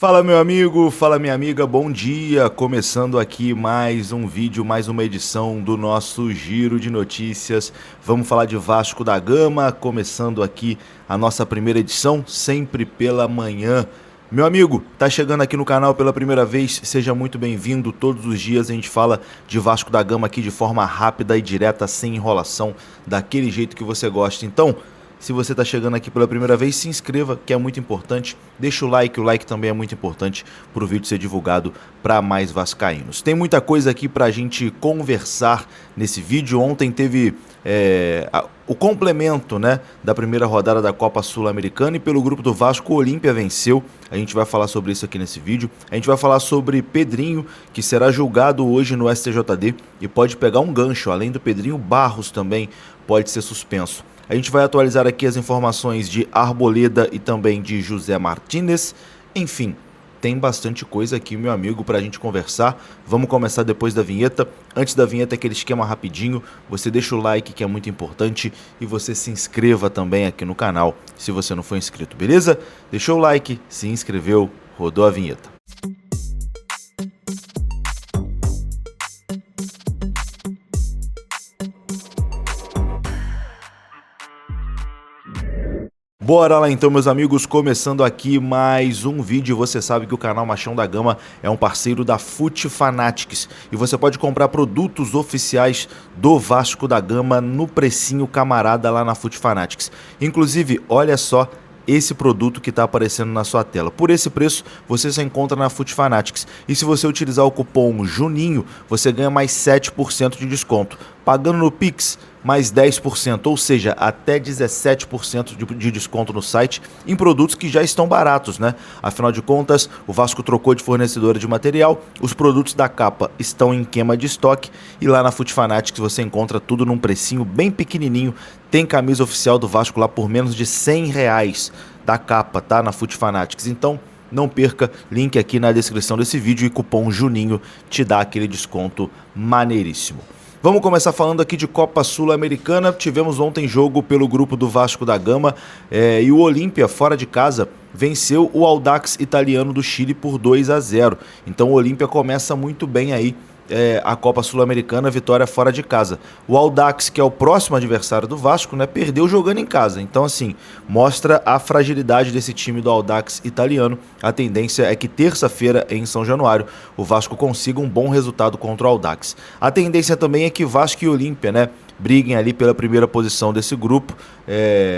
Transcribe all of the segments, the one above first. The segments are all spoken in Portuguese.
Fala meu amigo, fala minha amiga, bom dia! Começando aqui mais um vídeo, mais uma edição do nosso Giro de Notícias. Vamos falar de Vasco da Gama, começando aqui a nossa primeira edição, sempre pela manhã. Meu amigo, tá chegando aqui no canal pela primeira vez, seja muito bem-vindo. Todos os dias a gente fala de Vasco da Gama aqui de forma rápida e direta, sem enrolação, daquele jeito que você gosta. Então, se você está chegando aqui pela primeira vez, se inscreva, que é muito importante. Deixa o like também é muito importante para o vídeo ser divulgado para mais vascaínos. Tem muita coisa aqui para a gente conversar nesse vídeo. Ontem teve o complemento, né, da primeira rodada da Copa Sul-Americana e pelo grupo do Vasco, o Olímpia venceu. A gente vai falar sobre isso aqui nesse vídeo. A gente vai falar sobre Pedrinho, que será julgado hoje no STJD e pode pegar um gancho. Além do Pedrinho, Barros também pode ser suspenso. A gente vai atualizar aqui as informações de Arboleda e também de José Martínez. Enfim, tem bastante coisa aqui, meu amigo, para a gente conversar. Vamos começar depois da vinheta. Antes da vinheta, aquele esquema rapidinho. Você deixa o like, que é muito importante, e você se inscreva também aqui no canal, se você não for inscrito, beleza? Deixou o like, se inscreveu, rodou a vinheta. Bora lá então, meus amigos, começando aqui mais um vídeo. Você sabe que o canal Machão da Gama é um parceiro da FUT Fanatics e você pode comprar produtos oficiais do Vasco da Gama no precinho camarada lá na FUT Fanatics. Inclusive, olha só esse produto que está aparecendo na sua tela. Por esse preço, você só encontra na FUT Fanatics. E se você utilizar o cupom JUNINHO, você ganha mais 7% de desconto. Pagando no Pix, mais 10%, ou seja, até 17% de desconto no site em produtos que já estão baratos, né? Afinal de contas, o Vasco trocou de fornecedora de material, os produtos da capa estão em queima de estoque e lá na FUT Fanatics você encontra tudo num precinho bem pequenininho. Tem camisa oficial do Vasco lá por menos de R$100 da capa, tá? Na FUT Fanatics. Então, não perca, link aqui na descrição desse vídeo e cupom JUNINHO te dá aquele desconto maneiríssimo. Vamos começar falando aqui de Copa Sul-Americana. Tivemos ontem jogo pelo grupo do Vasco da Gama e o Olímpia, fora de casa, venceu o Audax italiano do Chile por 2-0. Então o Olímpia começa muito bem aí a Copa Sul-Americana, vitória fora de casa. O Audax, que é o próximo adversário do Vasco, né, perdeu jogando em casa. Então, assim, mostra a fragilidade desse time do Audax italiano. A tendência é que terça-feira, em São Januário, o Vasco consiga um bom resultado contra o Audax. A tendência também é que Vasco e Olímpia, né, briguem ali pela primeira posição desse grupo.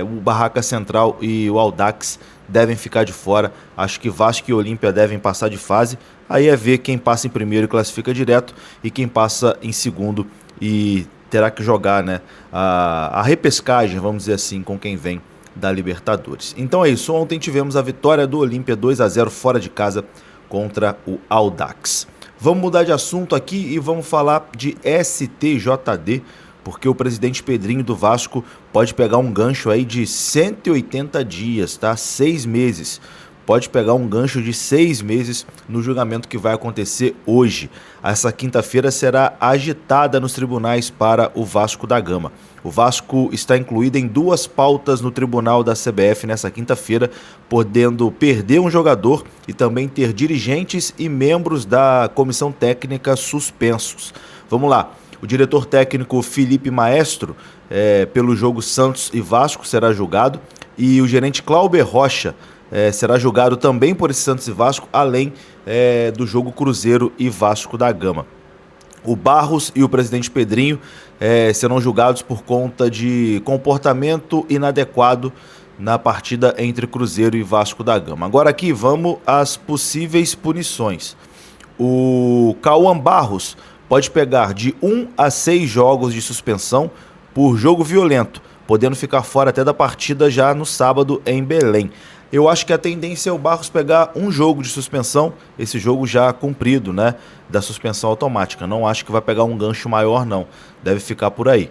O Barraca Central e o Audax devem ficar de fora. Acho que Vasco e Olímpia devem passar de fase. Aí é ver quem passa em primeiro e classifica direto e quem passa em segundo e terá que jogar, né, a repescagem, vamos dizer assim, com quem vem da Libertadores. Então é isso, ontem tivemos a vitória do Olímpia 2-0 fora de casa contra o Audax. Vamos mudar de assunto aqui e vamos falar de STJD, porque o presidente Pedrinho do Vasco pode pegar um gancho aí de 180 dias, tá? 6 meses. Pode pegar um gancho de 6 meses no julgamento que vai acontecer hoje. Essa quinta-feira será agitada nos tribunais para o Vasco da Gama. O Vasco está incluído em 2 pautas no tribunal da CBF nessa quinta-feira, podendo perder um jogador e também ter dirigentes e membros da comissão técnica suspensos. Vamos lá. O diretor técnico Felipe Maestro, pelo jogo Santos e Vasco, será julgado. E o gerente Clauber Rocha será julgado também por esse Santos e Vasco, além do jogo Cruzeiro e Vasco da Gama. O Barros e o presidente Pedrinho serão julgados por conta de comportamento inadequado na partida entre Cruzeiro e Vasco da Gama. Agora aqui vamos às possíveis punições. O Cauã Barros pode pegar de 1 a 6 jogos de suspensão por jogo violento, podendo ficar fora até da partida já no sábado em Belém. Eu acho que a tendência é o Barros pegar um jogo de suspensão, esse jogo já cumprido, né, da suspensão automática. Não acho que vai pegar um gancho maior, não. Deve ficar por aí.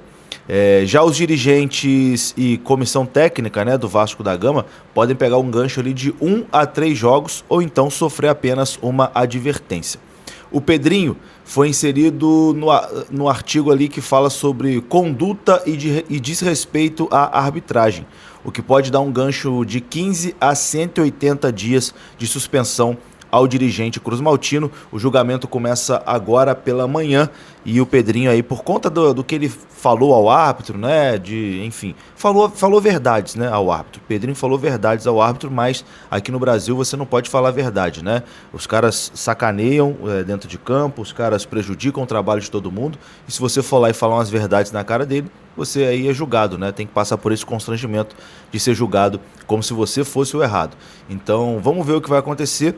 Já os dirigentes e comissão técnica, né, do Vasco da Gama podem pegar um gancho ali de 1 a 3 jogos ou então sofrer apenas uma advertência. O Pedrinho foi inserido no artigo ali que fala sobre conduta e desrespeito à arbitragem, o que pode dar um gancho de 15 a 180 dias de suspensão ao dirigente cruzmaltino. O julgamento começa agora pela manhã e o Pedrinho aí, por conta do que ele falou ao árbitro, né, enfim, falou verdades, né, ao árbitro. Pedrinho falou verdades ao árbitro, mas aqui no Brasil você não pode falar verdade, né? Os caras sacaneiam dentro de campo, os caras prejudicam o trabalho de todo mundo, e se você for lá e falar umas verdades na cara dele, você aí é julgado, né? Tem que passar por esse constrangimento de ser julgado como se você fosse o errado. Então, vamos ver o que vai acontecer.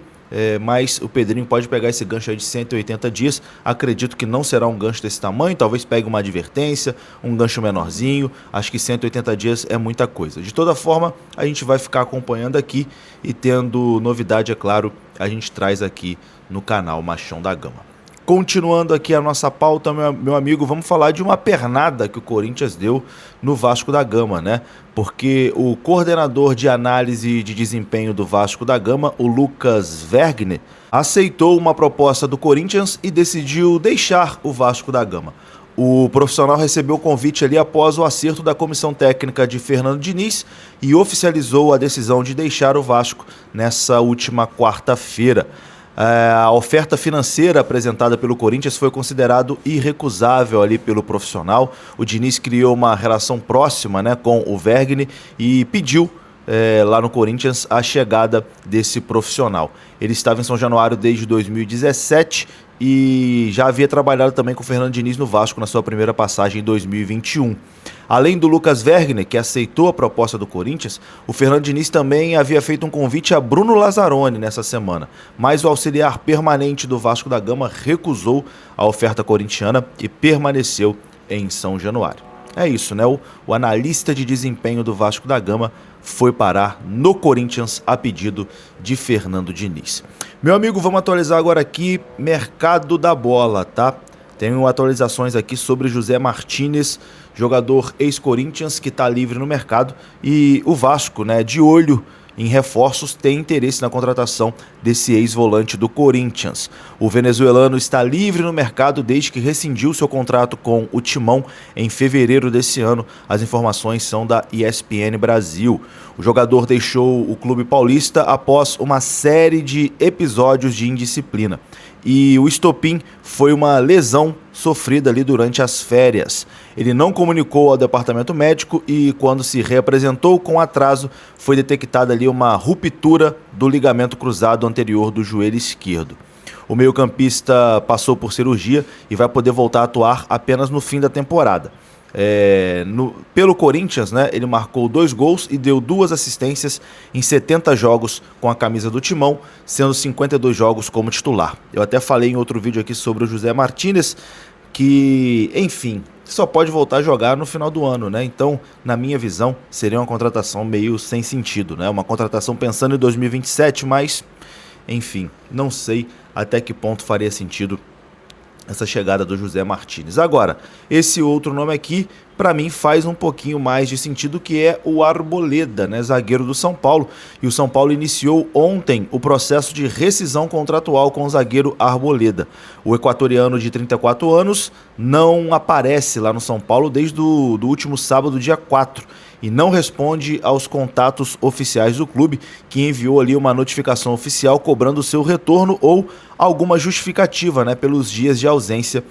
Mas o Pedrinho pode pegar esse gancho aí de 180 dias. Acredito que não será um gancho desse tamanho, talvez pegue uma advertência, um gancho menorzinho. Acho que 180 dias é muita coisa. De toda forma, a gente vai ficar acompanhando aqui e tendo novidade, é claro, a gente traz aqui no canal Machão da Gama. Continuando aqui a nossa pauta, meu amigo, vamos falar de uma pernada que o Corinthians deu no Vasco da Gama, né? Porque o coordenador de análise de desempenho do Vasco da Gama, o Lucas Vergne, aceitou uma proposta do Corinthians e decidiu deixar o Vasco da Gama. O profissional recebeu o convite ali após o acerto da comissão técnica de Fernando Diniz e oficializou a decisão de deixar o Vasco nessa última quarta-feira. A oferta financeira apresentada pelo Corinthians foi considerado irrecusável ali pelo profissional. O Diniz criou uma relação próxima, né, com o Vergne e pediu lá no Corinthians a chegada desse profissional. Ele estava em São Januário desde 2017 e já havia trabalhado também com o Fernando Diniz no Vasco na sua primeira passagem em 2021. Além do Lucas Vergne, que aceitou a proposta do Corinthians, o Fernando Diniz também havia feito um convite a Bruno Lazzaroni nessa semana, mas o auxiliar permanente do Vasco da Gama recusou a oferta corintiana e permaneceu em São Januário. É isso, né? O analista de desempenho do Vasco da Gama foi parar no Corinthians a pedido de Fernando Diniz. Meu amigo, vamos atualizar agora aqui mercado da bola, tá? Tenho atualizações aqui sobre José Martínez, jogador ex-Corinthians que está livre no mercado, e o Vasco, né, de olho em reforços, tem interesse na contratação desse ex-volante do Corinthians. O venezuelano está livre no mercado desde que rescindiu seu contrato com o Timão em fevereiro desse ano. As informações são da ESPN Brasil. O jogador deixou o clube paulista após uma série de episódios de indisciplina. E o estopim foi uma lesão sofrida ali durante as férias. Ele não comunicou ao departamento médico e, quando se reapresentou com atraso, foi detectada ali uma ruptura do ligamento cruzado anterior do joelho esquerdo. O meio-campista passou por cirurgia e vai poder voltar a atuar apenas no fim da temporada. Pelo Corinthians, né, ele marcou 2 gols e deu 2 assistências em 70 jogos com a camisa do Timão, sendo 52 jogos como titular. Eu até falei em outro vídeo aqui sobre o José Martínez, que, enfim, só pode voltar a jogar no final do ano, né? Então, na minha visão, seria uma contratação meio sem sentido, né? Uma contratação pensando em 2027, mas, enfim, não sei até que ponto faria sentido essa chegada do José Martínez. Agora, esse outro nome aqui, para mim, faz um pouquinho mais de sentido, que é o Arboleda, né, zagueiro do São Paulo. E o São Paulo iniciou ontem o processo de rescisão contratual com o zagueiro Arboleda. O equatoriano de 34 anos não aparece lá no São Paulo desde o último sábado, dia 4, e não responde aos contatos oficiais do clube, que enviou ali uma notificação oficial cobrando o seu retorno ou alguma justificativa, né, pelos dias de ausência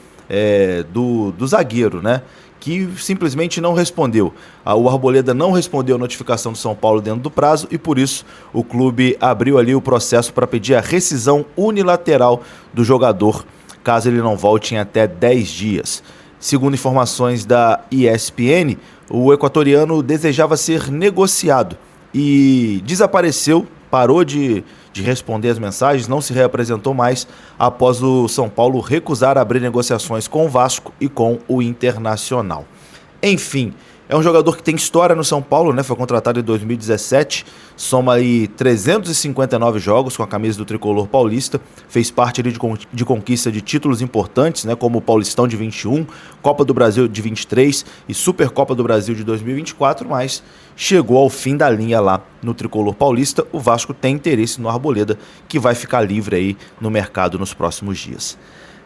do zagueiro, né, que simplesmente não respondeu. O Arboleda não respondeu a notificação do São Paulo dentro do prazo e, por isso, o clube abriu ali o processo para pedir a rescisão unilateral do jogador, caso ele não volte em até 10 dias. Segundo informações da ESPN, o equatoriano desejava ser negociado e desapareceu, parou de responder as mensagens, não se reapresentou mais após o São Paulo recusar abrir negociações com o Vasco e com o Internacional. Enfim, é um jogador que tem história no São Paulo, né? Foi contratado em 2017, soma aí 359 jogos com a camisa do tricolor paulista, fez parte ali de conquista de títulos importantes, né? Como o Paulistão de 21, Copa do Brasil de 23 e Supercopa do Brasil de 2024, mas chegou ao fim da linha lá no tricolor paulista. O Vasco tem interesse no Arboleda, que vai ficar livre aí no mercado nos próximos dias.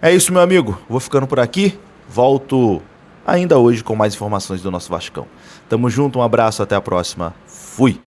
É isso, meu amigo, vou ficando por aqui, volto ainda hoje com mais informações do nosso Vascão. Tamo junto, um abraço, até a próxima. Fui!